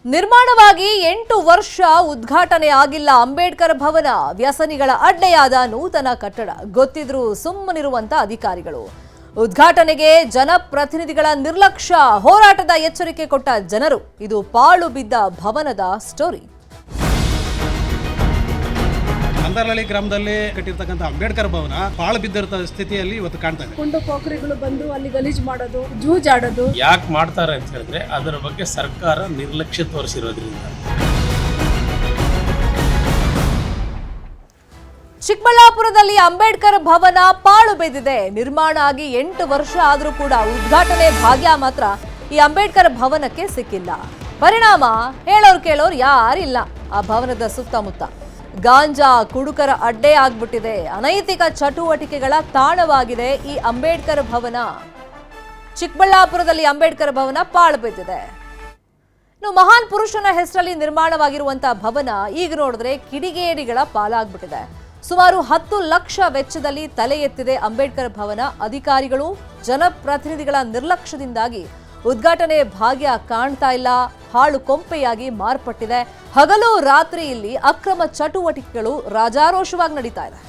ನಿರ್ಮಾಣವಾಗಿ 8 ವರ್ಷ ಉದ್ಘಾಟನೆ ಆಗಿಲ್ಲ ಅಂಬೇಡ್ಕರ್ ಭವನ. ವ್ಯಸನಿಗಳ ಅಡ್ಡೆಯಾದ ನೂತನ ಕಟ್ಟಡ. ಗೊತ್ತಿದ್ರೂ ಸುಮ್ಮನಿರುವಂತ ಅಧಿಕಾರಿಗಳು. ಉದ್ಘಾಟನೆಗೆ ಜನಪ್ರತಿನಿಧಿಗಳ ನಿರ್ಲಕ್ಷ್ಯ. ಹೋರಾಟದ ಎಚ್ಚರಿಕೆ ಕೊಟ್ಟ ಜನರು. ಇದು ಪಾಳು ಬಿದ್ದ ಭವನದ ಸ್ಟೋರಿ. ಅಂದರಹಳ್ಳಿ ಗ್ರಾಮದಲ್ಲಿ ಕಟ್ಟಿರ್ತಕ್ಕಂಥ ಅಂಬೇಡ್ಕರ್ ಭವನ ಪಾಳು ಬಿದ್ದಿರೋ ಸ್ಥಿತಿಯಲ್ಲಿ ಇವತ್ತು ಕಾಣ್ತಾ ಇದೆ. ಕುಂಡು ಪೋಖರಿಗಳು ಬಂದು ಅಲ್ಲಿ ಗಲೀಜು ಮಾಡೋದು, ಜೂಜಾಡೋದು. ಯಾಕೆ ಮಾಡ್ತಾರೆ ಅಂತ ಹೇಳಿದ್ರೆ ಅದರ ಬಗ್ಗೆ ಸರ್ಕಾರ ನಿರ್ಲಕ್ಷ್ಯ ತೋರಿಸಿರೋದ್ರಿಂದ. ಚಿಕ್ಕಬಳ್ಳಾಪುರದಲ್ಲಿ ಅಂಬೇಡ್ಕರ್ ಭವನ ಪಾಳು ಬಿದ್ದಿದೆ. ನಿರ್ಮಾಣ ಆಗಿ 8 ವರ್ಷ ಆದರೂ ಕೂಡ ಉದ್ಘಾಟನೆ ಭಾಗ್ಯ ಮಾತ್ರ ಈ ಅಂಬೇಡ್ಕರ್ ಭವನಕ್ಕೆ ಸಿಕ್ಕಿಲ್ಲ. ಪರಿಣಾಮ ಹೇಳೋರು ಕೇಳೋರು ಯಾರಿಲ್ಲ ಆ ಭವನದ ಸುತ್ತಮುತ್ತ. ಗಾಂಜಾ ಕುಡುಕರ ಅಡ್ಡೆ ಆಗ್ಬಿಟ್ಟಿದೆ. ಅನೈತಿಕ ಚಟುವಟಿಕೆಗಳ ತಾಣವಾಗಿದೆ ಈ ಅಂಬೇಡ್ಕರ್ ಭವನ. ಚಿಕ್ಕಬಳ್ಳಾಪುರದಲ್ಲಿ ಅಂಬೇಡ್ಕರ್ ಭವನ ಪಾಳು ಬಿದ್ದಿದೆ. ಇನ್ನು ಮಹಾನ್ ಪುರುಷನ ಹೆಸರಲ್ಲಿ ನಿರ್ಮಾಣವಾಗಿರುವಂತಹ ಭವನ ಈಗ ನೋಡಿದ್ರೆ ಕಿಡಿಗೇಡಿಗಳ ಪಾಲಾಗ್ಬಿಟ್ಟಿದೆ. ಸುಮಾರು 10 ಲಕ್ಷ ವೆಚ್ಚದಲ್ಲಿ ತಲೆ ಎತ್ತಿದೆ ಅಂಬೇಡ್ಕರ್ ಭವನ. ಅಧಿಕಾರಿಗಳು ಜನಪ್ರತಿನಿಧಿಗಳ ನಿರ್ಲಕ್ಷ್ಯದಿಂದಾಗಿ ಉದ್ಘಾಟನೆ ಭಾಗ್ಯ ಕಾಣ್ತಾ ಇಲ್ಲ. ಹಾಳು ಕೊಂಪೆಯಾಗಿ ಮಾರ್ಪಟ್ಟಿದೆ. ಹಗಲು ರಾತ್ರಿ ಇಲ್ಲಿ ಅಕ್ರಮ ಚಟುವಟಿಕೆಗಳು ರಾಜಾರೋಷವಾಗಿ ನಡೀತಾ ಇದೆ.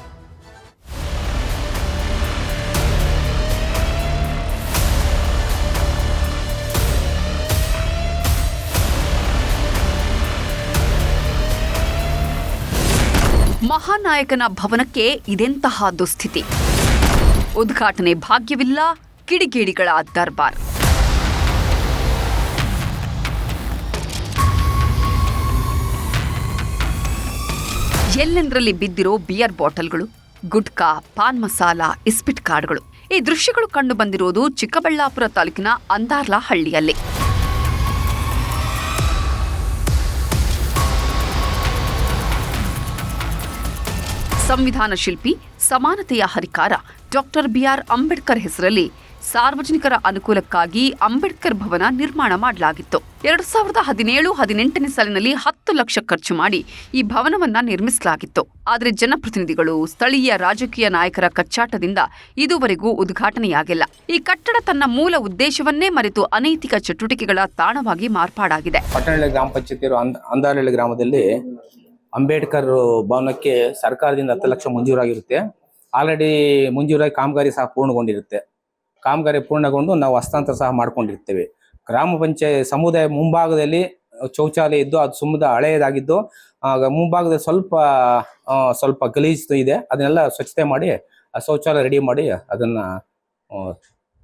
ಮಹಾನಾಯಕನ ಭವನಕ್ಕೆ ಇದೆಂತಹ ದುಸ್ಥಿತಿ. ಉದ್ಘಾಟನೆ ಭಾಗ್ಯವಿಲ್ಲ. ಕಿಡಿಗೇಡಿಗಳ ದರ್ಬಾರ್. ಎಲ್ಲೆಂದರಲ್ಲಿ ಬಿದ್ದಿರೋ ಬಿಯರ್ ಬಾಟಲ್ಗಳು, ಗುಟ್ಕಾ, ಪಾನ್ ಮಸಾಲ, ಇಸ್ಪಿಟ್ ಕಾರ್ಡ್ಗಳು. ಈ ದೃಶ್ಯಗಳು ಕಂಡು ಬಂದಿರೋದು ಚಿಕ್ಕಬಳ್ಳಾಪುರ ತಾಲೂಕಿನ ಅಂದಾರ್ಲ ಹಳ್ಳಿಯಲ್ಲಿ. ಸಂವಿಧಾನ ಶಿಲ್ಪಿ, ಸಮಾನತೆಯ ಹರಿಕಾರ ಡಾಕ್ಟರ್ ಬಿಆರ್ ಅಂಬೇಡ್ಕರ್ ಹೆಸರಲ್ಲಿ ಸಾರ್ವಜನಿಕರ ಅನುಕೂಲಕ್ಕಾಗಿ ಅಂಬೇಡ್ಕರ್ ಭವನ ನಿರ್ಮಾಣ ಮಾಡಲಾಗಿತ್ತು. 2017-18ನೇ ಸಾಲಿನಲ್ಲಿ 10 ಲಕ್ಷ ಖರ್ಚು ಮಾಡಿ ಈ ಭವನವನ್ನ ನಿರ್ಮಿಸಲಾಗಿತ್ತು. ಆದರೆ ಜನಪ್ರತಿನಿಧಿಗಳು, ಸ್ಥಳೀಯ ರಾಜಕೀಯ ನಾಯಕರ ಕಚ್ಚಾಟದಿಂದ ಇದುವರೆಗೂ ಉದ್ಘಾಟನೆಯಾಗಿಲ್ಲ. ಈ ಕಟ್ಟಡ ತನ್ನ ಮೂಲ ಉದ್ದೇಶವನ್ನೇ ಮರೆತು ಅನೈತಿಕ ಚಟುವಟಿಕೆಗಳ ತಾಣವಾಗಿ ಮಾರ್ಪಾಡಾಗಿದೆ. ಪಟ್ಟಣಹಳ್ಳಿ ಗ್ರಾಮ ಪಂಚಾಯತಿ ಅಂದಾರಹಳ್ಳಿ ಗ್ರಾಮದಲ್ಲಿ ಅಂಬೇಡ್ಕರ್ ಭವನಕ್ಕೆ ಸರ್ಕಾರದಿಂದ 10 ಲಕ್ಷ ಮಂಜೂರಾಗಿರುತ್ತೆ. ಆಲ್ರೆಡಿ ಮಂಜೂರಾಗಿ ಕಾಮಗಾರಿ ಸಹ ಪೂರ್ಣಗೊಂಡಿರುತ್ತೆ. ಕಾಮಗಾರಿ ಪೂರ್ಣಗೊಂಡು ನಾವು ಹಸ್ತಾಂತರ ಸಹ ಮಾಡ್ಕೊಂಡಿರ್ತೇವೆ. ಗ್ರಾಮ ಪಂಚಾಯತ್ ಸಮುದಾಯ ಮುಂಭಾಗದಲ್ಲಿ ಶೌಚಾಲಯ ಇದ್ದು ಅದು ಸುಮ್ಮದ ಹಳೆಯದಾಗಿದ್ದು ಮುಂಭಾಗದಲ್ಲಿ ಸ್ವಲ್ಪ ಗಲೀಜು ಇದೆ. ಅದನ್ನೆಲ್ಲ ಸ್ವಚ್ಛತೆ ಮಾಡಿ ಆ ಶೌಚಾಲಯ ರೆಡಿ ಮಾಡಿ ಅದನ್ನ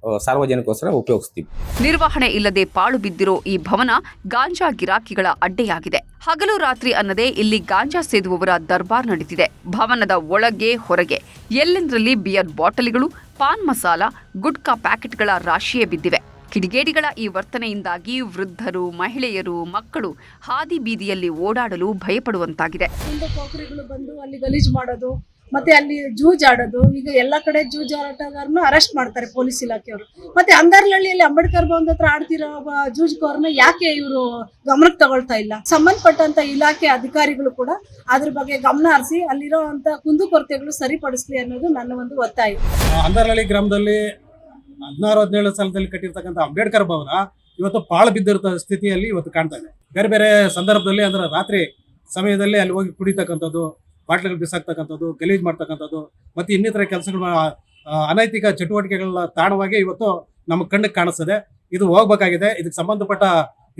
ಸಾರ್ವಜನಿಕೋಸ್ಕರ ಉಪಯೋಗಿಸ್ತೀವಿ. ನಿರ್ವಹಣೆ ಇಲ್ಲದೆ ಪಾಳು ಬಿದ್ದಿರೋ ಈ ಭವನ ಗಾಂಜಾ ಗಿರಾಕಿಗಳ ಅಡ್ಡೆಯಾಗಿದೆ. ಹಗಲು ರಾತ್ರಿ ಅನ್ನದೇ ಇಲ್ಲಿ ಗಾಂಜಾ ಸೇದುವವರ ದರ್ಬಾರ್ ನಡೆದಿದೆ. ಭವನದ ಒಳಗೆ ಹೊರಗೆ ಎಲ್ಲೆಂದರಲ್ಲಿ ಬಿಯರ್ ಬಾಟಲಿಗಳು, ಪಾನ್ ಮಸಾಲ, ಗುಟ್ಕಾ ಪ್ಯಾಕೆಟ್ಗಳ ರಾಶಿಯೇ ಬಿದ್ದಿವೆ. ಕಿಡಿಗೇಡಿಗಳ ಈ ವರ್ತನೆಯಿಂದಾಗಿ ವೃದ್ಧರು, ಮಹಿಳೆಯರು, ಮಕ್ಕಳು ಹಾದಿ ಬೀದಿಯಲ್ಲಿ ಓಡಾಡಲು ಭಯಪಡುವಂತಾಗಿದೆ. ಕುಂಡು ಪೋಖರಿಗಳು ಬಂದು ಅಲ್ಲಿ ಗಲೀಜು ಮಾಡೋದು, ಮತ್ತೆ ಅಲ್ಲಿ ಜೂಜಾಡೋದು. ಈಗ ಎಲ್ಲ ಕಡೆ ಜೂಜಾಟಗಾರನ್ನ ಅರೆಸ್ಟ್ ಮಾಡ್ತಾರೆ ಪೊಲೀಸ್ ಇಲಾಖೆಯವರು. ಮತ್ತೆ ಅಂದಾರ್ಲಹಳ್ಳಿಯಲ್ಲಿ ಅಂಬೇಡ್ಕರ್ ಭವನದ ಹತ್ರ ಆಡ್ತಿರೋ ಜೂಜ್ಕೋರ್ನ ಯಾಕೆ ಇವರು ಗಮನಕ್ಕೆ ತಗೊಳ್ತಾ ಇಲ್ಲ? ಸಂಬಂಧಪಟ್ಟಂತ ಇಲಾಖೆ ಅಧಿಕಾರಿಗಳು ಕೂಡ ಅದ್ರ ಬಗ್ಗೆ ಗಮನ ಹರಿಸಿ ಅಲ್ಲಿರೋಂತ ಕುಂದುಕೊರತೆಗಳು ಸರಿಪಡಿಸ್ಲಿ ಅನ್ನೋದು ನನ್ನ ಒಂದು ಒತ್ತಾಯ. ಅಂದರಹಳ್ಳಿ ಗ್ರಾಮದಲ್ಲಿ 16-17 ಸಾಲದಲ್ಲಿ ಕಟ್ಟಿರ್ತಕ್ಕಂಥ ಅಂಬೇಡ್ಕರ್ ಭವನ ಇವತ್ತು ಪಾಳು ಬಿದ್ದಿರೋ ಸ್ಥಿತಿಯಲ್ಲಿ ಇವತ್ತು ಕಾಣ್ತಾ ಇದೆ. ಬೇರೆ ಬೇರೆ ಸಂದರ್ಭದಲ್ಲಿ ಅಂದ್ರೆ ರಾತ್ರಿ ಸಮಯದಲ್ಲಿ ಅಲ್ಲಿ ಹೋಗಿ ಕುಡಿತಕ್ಕಂಥದ್ದು, ಬಾಟ್ಲಿಗಳು ಬಿಸಾಕ್ತಕ್ಕಂಥದ್ದು, ಗಲೀಜ್ ಮಾಡ್ತಕ್ಕಂಥದ್ದು ಮತ್ತೆ ಇನ್ನಿತರ ಕೆಲಸಗಳು, ಅನೈತಿಕ ಚಟುವಟಿಕೆಗಳ ತಾಣವಾಗಿ ಇವತ್ತು ನಮ್ಮ ಕಣ್ಣಿಗೆ ಕಾಣಿಸ್ತದೆ. ಇದು ಹೋಗ್ಬೇಕಾಗಿದೆ. ಇದಕ್ಕೆ ಸಂಬಂಧಪಟ್ಟ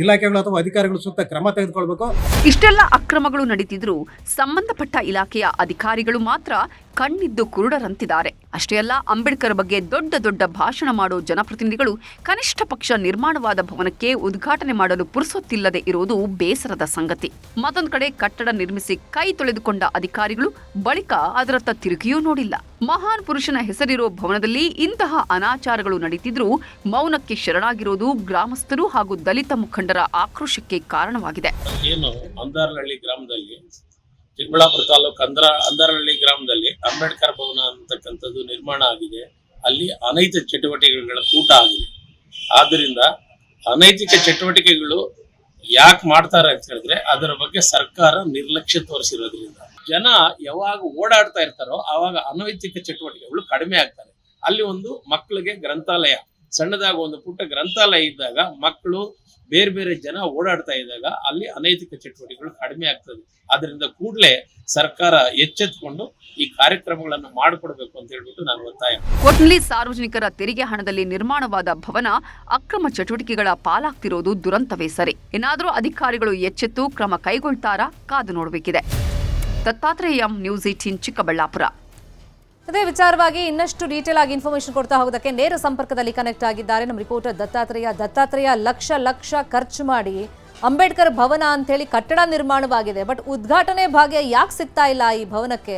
ಇಲಾಖೆಗಳು ಅಥವಾ ಅಧಿಕಾರಿಗಳು ಸೂಕ್ತ ಕ್ರಮ ತೆಗೆದುಕೊಳ್ಬೇಕು. ಇಷ್ಟೆಲ್ಲ ಅಕ್ರಮಗಳು ನಡೀತಿದ್ರು ಸಂಬಂಧಪಟ್ಟ ಇಲಾಖೆಯ ಅಧಿಕಾರಿಗಳು ಮಾತ್ರ ಕಣ್ಣಿದ್ದು ಕುರುಡರಂತಿದ್ದಾರೆ. ಅಷ್ಟೇ ಅಲ್ಲ, ಅಂಬೇಡ್ಕರ್ ಬಗ್ಗೆ ದೊಡ್ಡ ದೊಡ್ಡ ಭಾಷಣ ಮಾಡೋ ಜನಪ್ರತಿನಿಧಿಗಳು ಕನಿಷ್ಠ ಪಕ್ಷ ನಿರ್ಮಾಣವಾದ ಭವನಕ್ಕೆ ಉದ್ಘಾಟನೆ ಮಾಡಲು ಪುರುಸೊತ್ತಿಲ್ಲದೆ ಇರುವುದು ಬೇಸರದ ಸಂಗತಿ. ಮತ್ತೊಂದು ಕಡೆ ಕಟ್ಟಡ ನಿರ್ಮಿಸಿ ಕೈ ತೊಳೆದುಕೊಂಡ ಅಧಿಕಾರಿಗಳು ಬಳಿಕ ಅದರತ್ತ ತಿರುಗಿಯೂ ನೋಡಿಲ್ಲ. ಮಹಾನ್ ಪುರುಷನ ಹೆಸರಿರೋ ಭವನದಲ್ಲಿ ಇಂತಹ ಅನಾಚಾರಗಳು ನಡೀತಿದ್ರೂ ಮೌನಕ್ಕೆ ಶರಣಾಗಿರೋದು ಗ್ರಾಮಸ್ಥರು ಹಾಗೂ ದಲಿತ ಮುಖಂಡರ ಆಕ್ರೋಶಕ್ಕೆ ಕಾರಣವಾಗಿದೆ. ಏನು ಅಂದಾರಹಳ್ಳಿ ಗ್ರಾಮದಲ್ಲಿ, ಚಿಕ್ಕಬಳ್ಳಾಪುರ ತಾಲೂಕು ಅಂದಾರಹಳ್ಳಿ ಗ್ರಾಮದಲ್ಲಿ ಅಂಬೇಡ್ಕರ್ ಭವನ ಅಂತಕ್ಕಂಥದ್ದು ನಿರ್ಮಾಣ ಆಗಿದೆ. ಅಲ್ಲಿ ಅನೈತಿಕ ಚಟುವಟಿಕೆಗಳ ಕೂಟ ಆಗಿದೆ. ಆದ್ದರಿಂದ ಅನೈತಿಕ ಚಟುವಟಿಕೆಗಳು ಯಾಕೆ ಮಾಡ್ತಾರೆ ಅಂತ ಹೇಳಿದ್ರೆ ಅದರ ಬಗ್ಗೆ ಸರ್ಕಾರ ನಿರ್ಲಕ್ಷ್ಯ ತೋರಿಸಿರೋದ್ರಿಂದ. ಜನ ಯಾವಾಗ ಓಡಾಡ್ತಾ ಇರ್ತಾರೋ ಆವಾಗ ಅನೈತಿಕ ಚಟುವಟಿಕೆಗಳು ಕಡಿಮೆ ಆಗ್ತಾರೆ. ಅಲ್ಲಿ ಒಂದು ಮಕ್ಕಳಿಗೆ ಗ್ರಂಥಾಲಯ ಸಣ್ಣದಾಗಿ ಒಂದು ಪುಟ್ಟ ಗ್ರಂಥಾಲಯ ಇದ್ದಾಗ ಮಕ್ಕಳು ಬೇರೆ ಬೇರೆ ಜನ ಓಡಾಡ್ತಾ ಇದ್ದಾಗ ಅಲ್ಲಿ ಅನೈತಿಕ ಚಟುವಟಿಕೆಗಳು ಕಡಿಮೆ ಆಗ್ತದೆ. ಆದ್ರಿಂದ ಕೂಡಲೇ ಸರ್ಕಾರ ಎಚ್ಚೆತ್ತುಕೊಂಡು ಈ ಕಾರ್ಯಕ್ರಮಗಳನ್ನು ಮಾಡಿಕೊಡ್ಬೇಕು ಅಂತ ಹೇಳ್ಬಿಟ್ಟು ನಾನು ಒತ್ತಾಯ. ಒಟ್ನಲ್ಲಿ ಸಾರ್ವಜನಿಕರ ತೆರಿಗೆ ಹಣದಲ್ಲಿ ನಿರ್ಮಾಣವಾದ ಭವನ ಅಕ್ರಮ ಚಟುವಟಿಕೆಗಳ ಪಾಲಾಗ್ತಿರೋದು ದುರಂತವೇ ಸರಿ. ಏನಾದರೂ ಅಧಿಕಾರಿಗಳು ಎಚ್ಚೆತ್ತು ಕ್ರಮ ಕೈಗೊಳ್ತಾರಾ ಕಾದು ನೋಡಬೇಕಿದೆ. ದತ್ತಾತ್ರೇಯ, ನ್ಯೂಸ್ 18 ಚಿಕ್ಕಬಳ್ಳಾಪುರ. ಅದೇ ವಿಚಾರವಾಗಿ ಇನ್ನಷ್ಟು ಡೀಟೇಲ್ ಆಗಿ ಇನ್ಫಾರ್ಮೇಶನ್ ಕೊಡ್ತಾ ಹೋಗೋದಕ್ಕೆ ನೇರ ಸಂಪರ್ಕದಲ್ಲಿ ಕನೆಕ್ಟ್ ಆಗಿದ್ದಾರೆ ನಮ್ಮ ರಿಪೋರ್ಟರ್ ದತ್ತಾತ್ರೇಯ. ಲಕ್ಷ ಖರ್ಚು ಮಾಡಿ ಅಂಬೇಡ್ಕರ್ ಭವನ ಅಂತ ಹೇಳಿ ಕಟ್ಟಡ ನಿರ್ಮಾಣವಾಗಿದೆ, ಬಟ್ ಉದ್ಘಾಟನೆ ಭಾಗ್ಯ ಯಾಕೆ ಸಿಗ್ತಾ ಇಲ್ಲ ಈ ಭವನಕ್ಕೆ?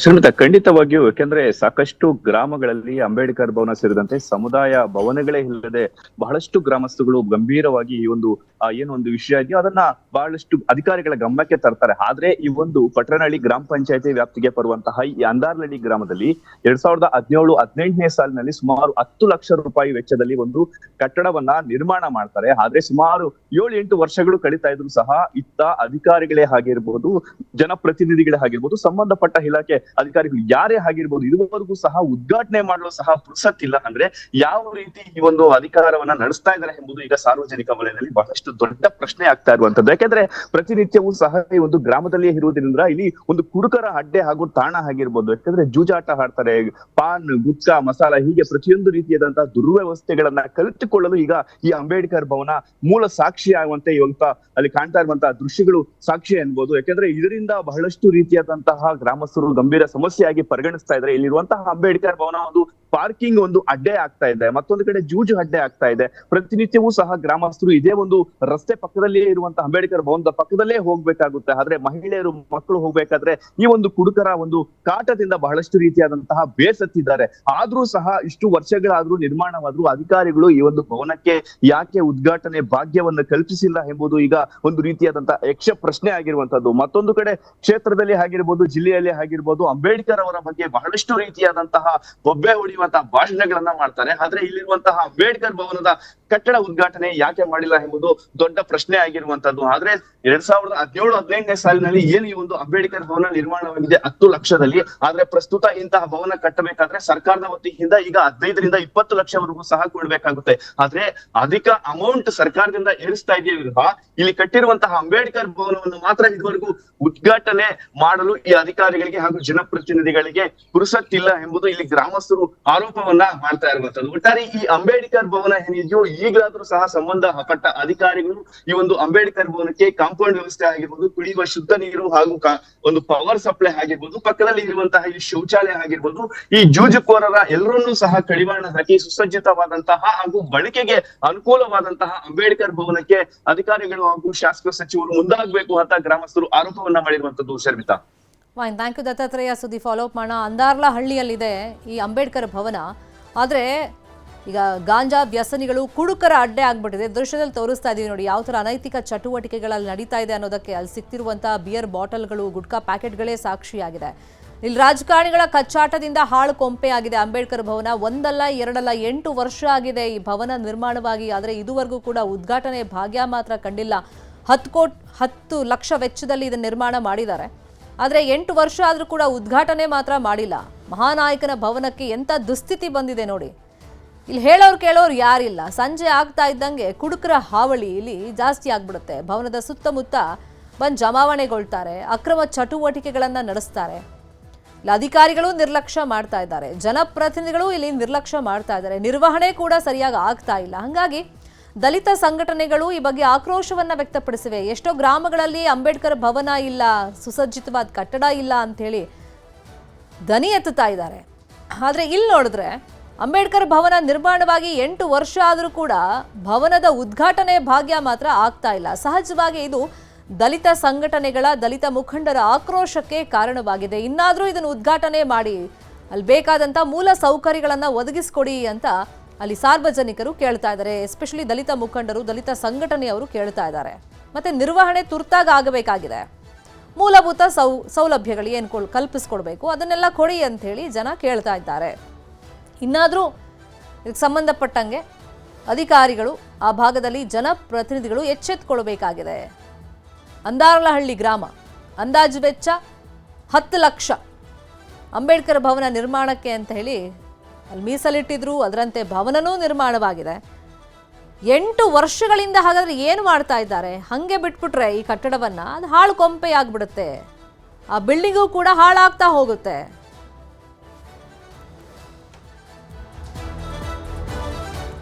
ಶ್ರೀಮಂತ, ಖಂಡಿತವಾಗಿಯೂ. ಯಾಕೆಂದ್ರೆ ಸಾಕಷ್ಟು ಗ್ರಾಮಗಳಲ್ಲಿ ಅಂಬೇಡ್ಕರ್ ಭವನ ಸೇರಿದಂತೆ ಸಮುದಾಯ ಭವನಗಳೇ ಇಲ್ಲದೆ ಬಹಳಷ್ಟು ಗ್ರಾಮಸ್ಥಗಳು ಗಂಭೀರವಾಗಿ ಈ ಒಂದು ಏನೊಂದು ವಿಷಯ ಇದೆಯೋ ಅದನ್ನ ಬಹಳಷ್ಟು ಅಧಿಕಾರಿಗಳ ಗಮನಕ್ಕೆ ತರ್ತಾರೆ. ಆದ್ರೆ ಈ ಒಂದು ಪಟ್ಟಣಹಳ್ಳಿ ಗ್ರಾಮ ಪಂಚಾಯತಿ ವ್ಯಾಪ್ತಿಗೆ ಬರುವಂತಹ ಈ ಅಂದಾರ್ಲಹಳ್ಳಿ ಗ್ರಾಮದಲ್ಲಿ 2017-18ನೇ ಸಾಲಿನಲ್ಲಿ ಸುಮಾರು 10 ಲಕ್ಷ ರೂಪಾಯಿ ವೆಚ್ಚದಲ್ಲಿ ಒಂದು ಕಟ್ಟಡವನ್ನ ನಿರ್ಮಾಣ ಮಾಡ್ತಾರೆ. ಆದ್ರೆ ಸುಮಾರು 7-8 ವರ್ಷಗಳು ಕಳೀತಾ ಇದ್ರು ಸಹ ಇತ್ತ ಅಧಿಕಾರಿಗಳೇ ಆಗಿರ್ಬೋದು, ಜನಪ್ರತಿನಿಧಿಗಳೇ ಆಗಿರ್ಬೋದು, ಸಂಬಂಧಪಟ್ಟ ಇಲಾಖೆ ಅಧಿಕಾರಿಗಳು ಯಾರೇ ಆಗಿರ್ಬೋದು, ಇದುವರೆಗೂ ಸಹ ಉದ್ಘಾಟನೆ ಮಾಡಲು ಸಹ ಪುರ್ಸತ್ತಿಲ್ಲ. ಅಂದ್ರೆ ಯಾವ ರೀತಿ ಈ ಒಂದು ಅಧಿಕಾರವನ್ನ ನಡೆಸ್ತಾ ಇದ್ದಾರೆ ಎಂಬುದು ಈಗ ಸಾರ್ವಜನಿಕ ವಲಯದಲ್ಲಿ ಬಹಳಷ್ಟು ದೊಡ್ಡ ಪ್ರಶ್ನೆ ಆಗ್ತಾ ಇರುವಂತದ್ದು. ಯಾಕೆಂದ್ರೆ ಪ್ರತಿನಿತ್ಯವೂ ಸಹ ಈ ಒಂದು ಗ್ರಾಮದಲ್ಲಿ ಇರುವುದರಿಂದ ಇಲ್ಲಿ ಒಂದು ಕುಡುಕರ ಅಡ್ಡೆ ಹಾಗೂ ತಾಣ ಆಗಿರ್ಬೋದು. ಯಾಕಂದ್ರೆ ಜೂಜಾಟ ಆಡ್ತಾರೆ, ಪಾನ್, ಗುಟ್ಕಾ, ಮಸಾಲ, ಹೀಗೆ ಪ್ರತಿಯೊಂದು ರೀತಿಯಾದಂತಹ ದುರ್ವ್ಯವಸ್ಥೆಗಳನ್ನ ಕಲಿತುಕೊಳ್ಳಲು ಈಗ ಈ ಅಂಬೇಡ್ಕರ್ ಭವನ ಮೂಲ ಸಾಕ್ಷಿ ಆಗುವಂತೆ ಇವತ್ತ ಅಲ್ಲಿ ಕಾಣ್ತಾ ಇರುವಂತಹ ದೃಶ್ಯಗಳು ಸಾಕ್ಷಿ ಅನ್ಬೋದು. ಯಾಕಂದ್ರೆ ಇದರಿಂದ ಬಹಳಷ್ಟು ರೀತಿಯಾದಂತಹ ಗ್ರಾಮಸ್ಥರು ಗಂಭೀರ ಸಮಸ್ಯೆಯಾಗಿ ಪರಿಗಣಿಸ್ತಾ ಇದ್ದಾರೆ. ಇಲ್ಲಿರುವಂತಹ ಅಂಬೇಡ್ಕರ್ ಭವನ ಒಂದು ಪಾರ್ಕಿಂಗ್ ಒಂದು ಅಡ್ಡೆ ಆಗ್ತಾ ಇದೆ, ಮತ್ತೊಂದು ಕಡೆ ಜೂಜು ಅಡ್ಡೆ ಆಗ್ತಾ ಇದೆ. ಪ್ರತಿನಿತ್ಯವೂ ಸಹ ಗ್ರಾಮಸ್ಥರು ಇದೇ ಒಂದು ರಸ್ತೆ ಪಕ್ಕದಲ್ಲೇ ಇರುವಂತಹ ಅಂಬೇಡ್ಕರ್ ಭವನದ ಪಕ್ಕದಲ್ಲೇ ಹೋಗ್ಬೇಕಾಗುತ್ತೆ. ಆದ್ರೆ ಮಹಿಳೆಯರು, ಮಕ್ಕಳು ಹೋಗ್ಬೇಕಾದ್ರೆ ಈ ಒಂದು ಕುಡುಕರ ಒಂದು ಕಾಟದಿಂದ ಬಹಳಷ್ಟು ರೀತಿಯಾದಂತಹ ಬೇಸತ್ತಿದ್ದಾರೆ. ಆದ್ರೂ ಸಹ ಇಷ್ಟು ವರ್ಷಗಳಾದ್ರೂ ನಿರ್ಮಾಣವಾದ್ರೂ ಅಧಿಕಾರಿಗಳು ಈ ಒಂದು ಭವನಕ್ಕೆ ಯಾಕೆ ಉದ್ಘಾಟನೆ ಭಾಗ್ಯವನ್ನು ಕಲ್ಪಿಸಿಲ್ಲ ಎಂಬುದು ಈಗ ಒಂದು ರೀತಿಯಾದಂತಹ ಯಕ್ಷ ಪ್ರಶ್ನೆ ಆಗಿರುವಂತದ್ದು. ಮತ್ತೊಂದು ಕಡೆ ಕ್ಷೇತ್ರದಲ್ಲಿ ಆಗಿರ್ಬೋದು, ಜಿಲ್ಲೆಯಲ್ಲಿ ಆಗಿರ್ಬೋದು, ಅಂಬೇಡ್ಕರ್ ಅವರ ಬಗ್ಗೆ ಬಹಳಷ್ಟು ರೀತಿಯಾದಂತಹ ಬೊಬ್ಬೆ ಹೊಡೆಯುವಂತಹ ಭಾಷಣಗಳನ್ನ ಮಾಡ್ತಾರೆ. ಆದ್ರೆ ಇಲ್ಲಿರುವಂತಹ ಅಂಬೇಡ್ಕರ್ ಭವನದ ಕಟ್ಟಡ ಉದ್ಘಾಟನೆ ಯಾಕೆ ಮಾಡಿಲ್ಲ ಎಂಬುದು ದೊಡ್ಡ ಪ್ರಶ್ನೆ ಆಗಿರುವಂತದ್ದು. ಆದ್ರೆ 2017-18ನೇ ಸಾಲಿನಲ್ಲಿ ಏನು ಈ ಒಂದು ಅಂಬೇಡ್ಕರ್ ಭವನ ನಿರ್ಮಾಣವಾಗಿದೆ 10 ಲಕ್ಷದಲ್ಲಿ. ಆದ್ರೆ ಪ್ರಸ್ತುತ ಇಂತಹ ಭವನ ಕಟ್ಟಬೇಕಾದ್ರೆ ಸರ್ಕಾರದ ವತಿಯಿಂದ ಈಗ 15-20 ಲಕ್ಷವರೆಗೂ ಸಹ ಕೊಡ್ಬೇಕಾಗುತ್ತೆ. ಆದ್ರೆ ಅಧಿಕ ಅಮೌಂಟ್ ಸರ್ಕಾರದಿಂದ ಏರಿಸ್ತಾ ಇದೆಯೇ ವಿರುದ್ಧ ಇಲ್ಲಿ ಕಟ್ಟಿರುವಂತಹ ಅಂಬೇಡ್ಕರ್ ಭವನವನ್ನು ಮಾತ್ರ ಇದುವರೆಗೂ ಉದ್ಘಾಟನೆ ಮಾಡಲು ಈ ಅಧಿಕಾರಿಗಳಿಗೆ ಹಾಗೂ ಜನಪ್ರತಿನಿಧಿಗಳಿಗೆ ಪುರುಸತ್ತಿಲ್ಲ ಎಂಬುದು ಇಲ್ಲಿ ಗ್ರಾಮಸ್ಥರು ಆರೋಪವನ್ನ ಮಾಡ್ತಾ ಇರುವಂತದ್ದು. ಒಟ್ಟಾರೆ ಈ ಅಂಬೇಡ್ಕರ್ ಭವನ ಏನಿದೆಯೋ ಈಗಲಾದ್ರೂ ಸಹ ಸಂಬಂಧಪಟ್ಟ ಅಧಿಕಾರಿಗಳು ಈ ಒಂದು ಅಂಬೇಡ್ಕರ್ ಭವನಕ್ಕೆ ಕಾಂಪೌಂಡ್ ವ್ಯವಸ್ಥೆ ಆಗಿರ್ಬೋದು, ಕುಡಿಯುವ ಶುದ್ಧ ನೀರು ಹಾಗೂ ಒಂದು ಪವರ್ ಸಪ್ಲೈ ಆಗಿರ್ಬೋದು, ಪಕ್ಕದಲ್ಲಿ ಇರುವಂತಹ ಈ ಶೌಚಾಲಯ ಆಗಿರ್ಬೋದು, ಈ ಜೂಜುಕೋರರ ಎಲ್ಲರನ್ನೂ ಸಹ ಕಡಿವಾಣ ಹಾಕಿ ಸುಸಜ್ಜಿತವಾದಂತಹ ಹಾಗೂ ಬಳಕೆಗೆ ಅನುಕೂಲವಾದಂತಹ ಅಂಬೇಡ್ಕರ್ ಭವನಕ್ಕೆ ಅಧಿಕಾರಿಗಳು ಹಾಗೂ ಶಾಸಕ ಸಚಿವರು ಮುಂದಾಗಬೇಕು ಅಂತ ಗ್ರಾಮಸ್ಥರು ಆರೋಪವನ್ನ ಮಾಡಿರುವಂತದ್ದು. Sharmita, fine, thank you Dattatreya. ಸುದ್ದಿ ಫಾಲೋ ಅಪ್ ಮಾಡೋಣ. ಅಂದಾರ್ಲಹಳ್ಳಿಯಲ್ಲಿದೆ ಈ ಅಂಬೇಡ್ಕರ್ ಭವನ. ಆದರೆ ಈಗ ಗಾಂಜಾ ವ್ಯಸನಿಗಳು, ಕುಡುಕರ ಅಡ್ಡೆ ಆಗ್ಬಿಟ್ಟಿದೆ. ದೃಶ್ಯದಲ್ಲಿ ತೋರಿಸ್ತಾ ಇದೀವಿ ನೋಡಿ ಯಾವ ಥರ ಅನೈತಿಕ ಚಟುವಟಿಕೆಗಳಲ್ಲಿ ನಡೀತಾ ಇದೆ ಅನ್ನೋದಕ್ಕೆ. ಅಲ್ಲಿ ಸಿಗ್ತಿರುವಂಥ ಬಿಯರ್ ಬಾಟಲ್ಗಳು, ಗುಟ್ಕಾ ಪ್ಯಾಕೆಟ್ಗಳೇ ಸಾಕ್ಷಿಯಾಗಿದೆ. ಇಲ್ಲಿ ರಾಜಕಾರಣಿಗಳ ಕಚ್ಚಾಟದಿಂದ ಹಾಳು ಕೊಂಪೆ ಆಗಿದೆ ಅಂಬೇಡ್ಕರ್ ಭವನ. ಒಂದಲ್ಲ ಎರಡಲ್ಲ 8 ವರ್ಷ ಆಗಿದೆ ಈ ಭವನ ನಿರ್ಮಾಣವಾಗಿ. ಆದರೆ ಇದುವರೆಗೂ ಕೂಡ ಉದ್ಘಾಟನೆ ಭಾಗ್ಯ ಮಾತ್ರ ಕಂಡಿಲ್ಲ. 10 ಲಕ್ಷ ವೆಚ್ಚದಲ್ಲಿ ಇದನ್ನು ನಿರ್ಮಾಣ ಮಾಡಿದ್ದಾರೆ. ಆದರೆ 8 ವರ್ಷ ಆದರೂ ಕೂಡ ಉದ್ಘಾಟನೆ ಮಾತ್ರ ಮಾಡಿಲ್ಲ. ಮಹಾನಾಯಕನ ಭವನಕ್ಕೆ ಎಂಥ ದುಸ್ಥಿತಿ ಬಂದಿದೆ ನೋಡಿ. ಇಲ್ಲಿ ಹೇಳೋರು ಕೇಳೋರು ಯಾರಿಲ್ಲ. ಸಂಜೆ ಆಗ್ತಾ ಇದ್ದಂಗೆ ಕುಡುಕರ ಹಾವಳಿ ಇಲ್ಲಿ ಜಾಸ್ತಿ ಆಗ್ಬಿಡುತ್ತೆ. ಭವನದ ಸುತ್ತಮುತ್ತ ಬಂದು ಜಮಾವಣೆಗೊಳ್ತಾರೆ, ಅಕ್ರಮ ಚಟುವಟಿಕೆಗಳನ್ನು ನಡೆಸ್ತಾರೆ. ಇಲ್ಲಿ ಅಧಿಕಾರಿಗಳು ನಿರ್ಲಕ್ಷ್ಯ ಮಾಡ್ತಾ ಇದ್ದಾರೆ, ಜನಪ್ರತಿನಿಧಿಗಳು ಇಲ್ಲಿ ನಿರ್ಲಕ್ಷ್ಯ ಮಾಡ್ತಾ ಇದ್ದಾರೆ. ನಿರ್ವಹಣೆ ಕೂಡ ಸರಿಯಾಗಿ ಆಗ್ತಾ ಇಲ್ಲ. ಹಾಗಾಗಿ ದಲಿತ ಸಂಘಟನೆಗಳು ಈ ಬಗ್ಗೆ ಆಕ್ರೋಶವನ್ನ ವ್ಯಕ್ತಪಡಿಸಿವೆ. ಎಷ್ಟೋ ಗ್ರಾಮಗಳಲ್ಲಿ ಅಂಬೇಡ್ಕರ್ ಭವನ ಇಲ್ಲ, ಸುಸಜ್ಜಿತವಾದ ಕಟ್ಟಡ ಇಲ್ಲ ಅಂಥೇಳಿ ದನಿ ಎತ್ತುತ್ತಾ ಇದ್ದಾರೆ. ಆದರೆ ಇಲ್ಲಿ ನೋಡಿದ್ರೆ ಅಂಬೇಡ್ಕರ್ ಭವನ ನಿರ್ಮಾಣವಾಗಿ 8 ವರ್ಷ ಆದರೂ ಕೂಡ ಭವನದ ಉದ್ಘಾಟನೆ ಭಾಗ್ಯ ಮಾತ್ರ ಆಗ್ತಾ ಇಲ್ಲ. ಸಹಜವಾಗಿ ಇದು ದಲಿತ ಸಂಘಟನೆಗಳ, ದಲಿತ ಮುಖಂಡರ ಆಕ್ರೋಶಕ್ಕೆ ಕಾರಣವಾಗಿದೆ. ಇನ್ನಾದರೂ ಇದನ್ನು ಉದ್ಘಾಟನೆ ಮಾಡಿ ಅಲ್ಲಿ ಬೇಕಾದಂಥ ಮೂಲ ಸೌಕರ್ಯಗಳನ್ನು ಒದಗಿಸ್ಕೊಡಿ ಅಂತ ಅಲ್ಲಿ ಸಾರ್ವಜನಿಕರು ಕೇಳ್ತಾ ಇದ್ದಾರೆ. ಎಸ್ಪೆಷಲಿ ದಲಿತ ಮುಖಂಡರು, ದಲಿತ ಸಂಘಟನೆಯವರು ಕೇಳ್ತಾ ಇದ್ದಾರೆ. ಮತ್ತೆ ನಿರ್ವಹಣೆ ತುರ್ತಾಗಿ ಆಗಬೇಕಾಗಿದೆ. ಮೂಲಭೂತ ಸೌಲಭ್ಯಗಳು ಏನು ಕಲ್ಪಿಸ್ಕೊಡ್ಬೇಕು ಅದನ್ನೆಲ್ಲ ಕೊಡಿ ಅಂತ ಹೇಳಿ ಜನ ಕೇಳ್ತಾ ಇದ್ದಾರೆ. ಇನ್ನಾದರೂ ಇದಕ್ಕೆ ಸಂಬಂಧಪಟ್ಟಂಗೆ ಅಧಿಕಾರಿಗಳು, ಆ ಭಾಗದಲ್ಲಿ ಜನಪ್ರತಿನಿಧಿಗಳು ಎಚ್ಚೆತ್ತುಕೊಳ್ಬೇಕಾಗಿದೆ. ಅಂದಾರ್ಲಹಳ್ಳಿ ಗ್ರಾಮ, ಅಂದಾಜು ವೆಚ್ಚ 10 ಲಕ್ಷ ಅಂಬೇಡ್ಕರ್ ಭವನ ನಿರ್ಮಾಣಕ್ಕೆ ಅಂತ ಹೇಳಿ ಅಲ್ಲಿ ಮೀಸಲಿಟ್ಟಿದ್ರು, ಅದರಂತೆ ಭವನನೂ ನಿರ್ಮಾಣವಾಗಿದೆ. 8 ವರ್ಷಗಳಿಂದ ಹಾಗಾದ್ರೆ ಏನು ಮಾಡ್ತಾ ಇದ್ದಾರೆ? ಹಾಗೆ ಬಿಟ್ಬಿಟ್ರೆ ಈ ಕಟ್ಟಡವನ್ನ ಅದು ಹಾಳು ಕೊಂಪೆಯಾಗ್ಬಿಡುತ್ತೆ, ಆ ಬಿಲ್ಡಿಂಗು ಕೂಡ ಹಾಳಾಗ್ತಾ ಹೋಗುತ್ತೆ.